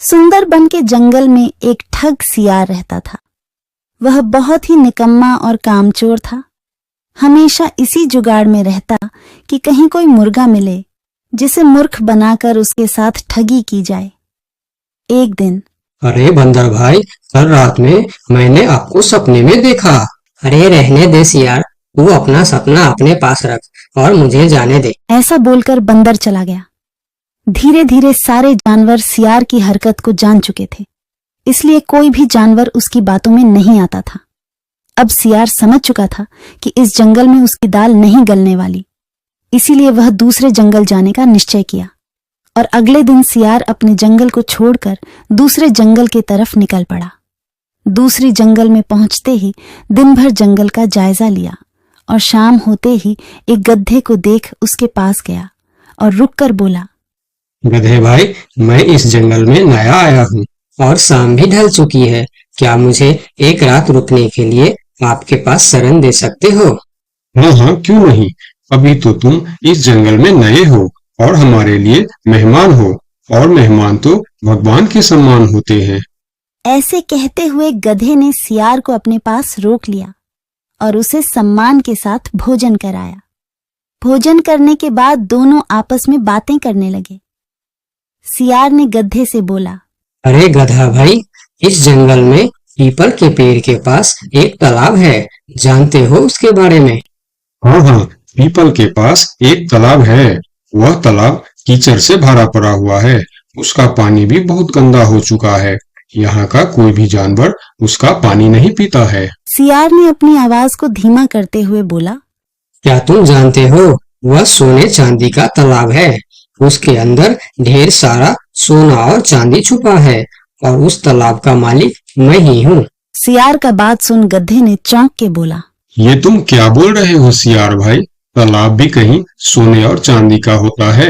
सुंदरबन के जंगल में एक ठग सियार रहता था। वह बहुत ही निकम्मा और कामचोर था। हमेशा इसी जुगाड़ में रहता कि कहीं कोई मुर्गा मिले जिसे मूर्ख बनाकर उसके साथ ठगी की जाए। एक दिन, अरे बंदर भाई, कल रात में मैंने आपको सपने में देखा। अरे रहने दे सियार, तू अपना सपना अपने पास रख और मुझे जाने दे। ऐसा बोलकर बंदर चला गया। धीरे धीरे सारे जानवर सियार की हरकत को जान चुके थे, इसलिए कोई भी जानवर उसकी बातों में नहीं आता था। अब सियार समझ चुका था कि इस जंगल में उसकी दाल नहीं गलने वाली, इसीलिए वह दूसरे जंगल जाने का निश्चय किया और अगले दिन सियार अपने जंगल को छोड़कर दूसरे जंगल की तरफ निकल पड़ा। दूसरी जंगल में पहुंचते ही दिन भर जंगल का जायजा लिया और शाम होते ही एक गधे को देख उसके पास गया और रुककर बोला, गधे भाई, मैं इस जंगल में नया आया हूँ और शाम भी ढल चुकी है। क्या मुझे एक रात रुकने के लिए आपके पास शरण दे सकते हो? हाँ हाँ, क्यों नहीं। अभी तो तुम इस जंगल में नए हो और हमारे लिए मेहमान हो, और मेहमान तो भगवान के समान होते हैं। ऐसे कहते हुए गधे ने सियार को अपने पास रोक लिया और उसे सम्मान के साथ भोजन कराया। भोजन करने के बाद दोनों आपस में बातें करने लगे। सियार ने गधे से बोला, अरे गधा भाई, इस जंगल में पीपल के पेड़ के पास एक तालाब है, जानते हो उसके बारे में? हाँ हाँ, पीपल के पास एक तालाब है। वह तालाब कीचड़ से भरा पड़ा हुआ है। उसका पानी भी बहुत गंदा हो चुका है। यहाँ का कोई भी जानवर उसका पानी नहीं पीता है। सियार ने अपनी आवाज को धीमा करते हुए बोला, क्या तुम जानते हो, वह सोने चांदी का तालाब है। उसके अंदर ढेर सारा सोना और चांदी छुपा है और उस तालाब का मालिक मैं ही हूँ। सियार का बात सुन गधे ने चौंक के बोला, ये तुम क्या बोल रहे हो सियार भाई? तालाब भी कहीं सोने और चांदी का होता है?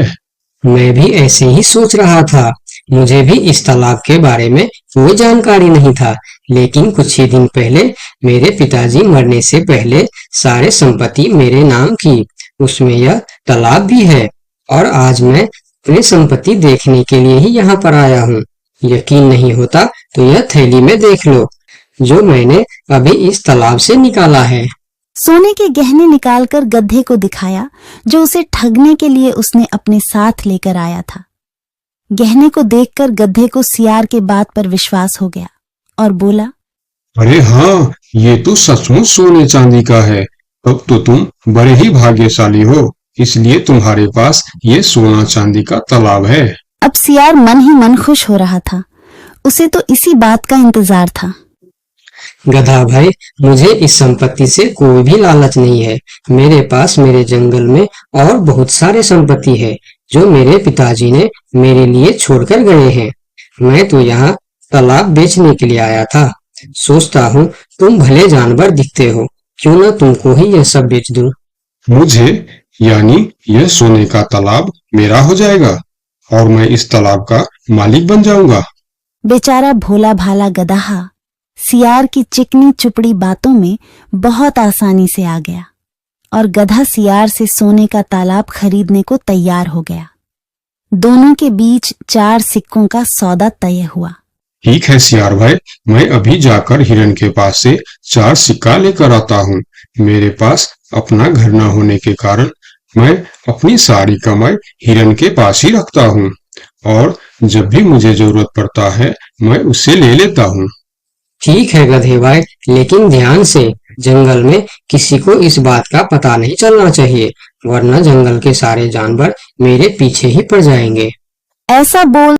मैं भी ऐसे ही सोच रहा था। मुझे भी इस तालाब के बारे में कोई जानकारी नहीं था, लेकिन कुछ ही दिन पहले मेरे पिताजी मरने से पहले सारे संपत्ति मेरे नाम की, उसमें यह तालाब भी है। और आज मैं अपनी संपत्ति देखने के लिए ही यहाँ पर आया हूँ। यकीन नहीं होता तो यह थैली में देख लो, जो मैंने अभी इस तालाब से निकाला है। सोने के गहने निकालकर गधे को दिखाया, जो उसे ठगने के लिए उसने अपने साथ लेकर आया था। गहने को देखकर गधे को सियार के बात पर विश्वास हो गया और बोला, अरे हाँ, ये तो सचमुच सोने चांदी का है। तब तो तुम बड़े ही भाग्यशाली हो, इसलिए तुम्हारे पास ये सोना चांदी का तालाब है। अब सियार मन ही मन खुश हो रहा था। उसे तो इसी बात का इंतजार था। गधा भाई, मुझे इस संपत्ति से कोई भी लालच नहीं है। मेरे पास मेरे जंगल में और बहुत सारे संपत्ति है जो मेरे पिताजी ने मेरे लिए छोड़कर गए हैं। मैं तो यहाँ तालाब बेचने के लिए आया था। सोचता हूँ तुम भले जानवर दिखते हो, क्यों न तुमको ही यह सब बेच दूं। मुझे, यानी यह सोने का तालाब मेरा हो जाएगा और मैं इस तालाब का मालिक बन जाऊंगा। बेचारा भोला भाला गदहा सियार की चिकनी चुपड़ी बातों में बहुत आसानी से आ गया और गधा सियार से सोने का तालाब खरीदने को तैयार हो गया। दोनों के बीच 4 सिक्कों का सौदा तय हुआ। ठीक है सियार भाई, मैं अभी जाकर हिरन के पास से 4 सिक्का लेकर आता हूँ। मेरे पास अपना घर न होने के कारण मैं अपनी सारी कमाई हिरन के पास ही रखता हूँ, और जब भी मुझे जरूरत पड़ता है मैं उससे ले लेता हूँ। ठीक है गधे भाई, लेकिन ध्यान से, जंगल में किसी को इस बात का पता नहीं चलना चाहिए, वरना जंगल के सारे जानवर मेरे पीछे ही पड़ जाएंगे। ऐसा बोल